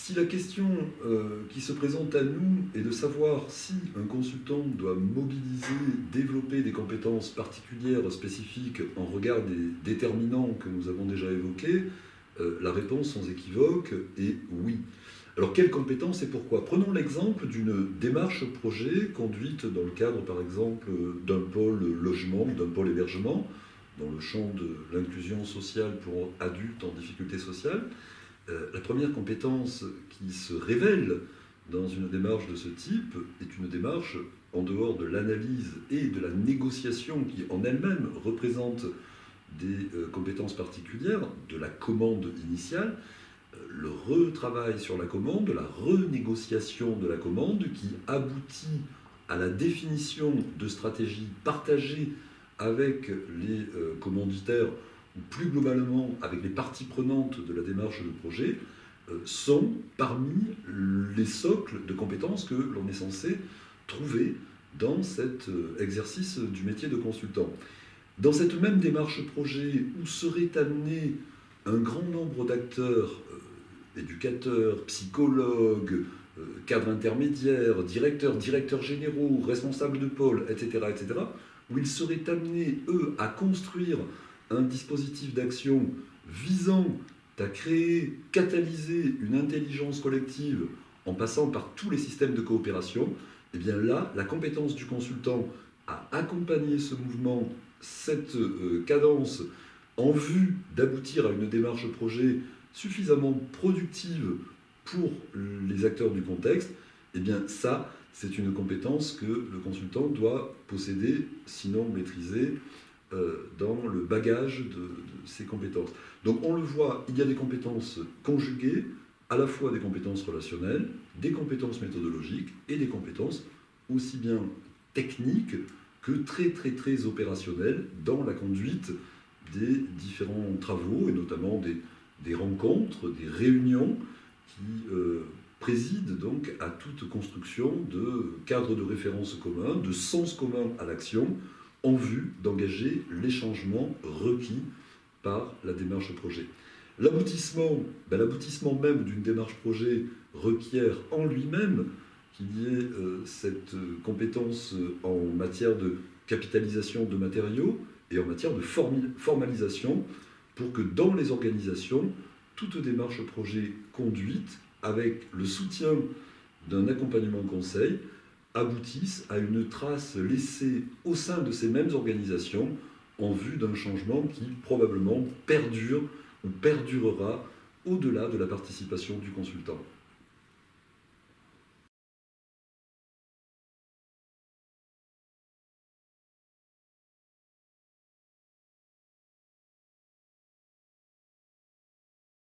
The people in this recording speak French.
Si la question qui se présente à nous est de savoir si un consultant doit mobiliser, développer des compétences particulières, spécifiques, en regard des déterminants que nous avons déjà évoqués, la réponse sans équivoque est oui. Alors, quelles compétences et pourquoi? Prenons l'exemple d'une démarche projet conduite dans le cadre, par exemple, d'un pôle logement, d'un pôle hébergement, dans le champ de l'inclusion sociale pour adultes en difficulté sociale. La première compétence qui se révèle dans une démarche de ce type est une démarche en dehors de l'analyse et de la négociation qui en elle-même représente des compétences particulières, de la commande initiale, le retravail sur la commande, la renégociation de la commande qui aboutit à la définition de stratégies partagées avec les commanditaires ou plus globalement avec les parties prenantes de la démarche de projet, sont parmi les socles de compétences que l'on est censé trouver dans cet exercice du métier de consultant. Dans cette même démarche projet où serait amené un grand nombre d'acteurs, éducateurs, psychologues, cadres intermédiaires, directeurs généraux, responsables de pôle, etc., où ils seraient amenés, eux, à construire un dispositif d'action visant à créer, catalyser une intelligence collective en passant par tous les systèmes de coopération, et bien là, la compétence du consultant à accompagner ce mouvement, cette cadence, en vue d'aboutir à une démarche projet suffisamment productive pour les acteurs du contexte, et bien ça, c'est une compétence que le consultant doit posséder, sinon maîtriser, dans le bagage de ses compétences. Donc on le voit, il y a des compétences conjuguées, à la fois des compétences relationnelles, des compétences méthodologiques et des compétences aussi bien techniques que très opérationnelles dans la conduite des différents travaux et notamment des rencontres, des réunions qui président donc à toute construction de cadres de référence communs, de sens commun à l'action, en vue d'engager les changements requis par la démarche projet. L'aboutissement même d'une démarche projet requiert en lui-même qu'il y ait cette compétence en matière de capitalisation de matériaux et en matière de formalisation pour que dans les organisations, toute démarche projet conduite avec le soutien d'un accompagnement conseil aboutissent à une trace laissée au sein de ces mêmes organisations en vue d'un changement qui probablement perdure ou perdurera au-delà de la participation du consultant.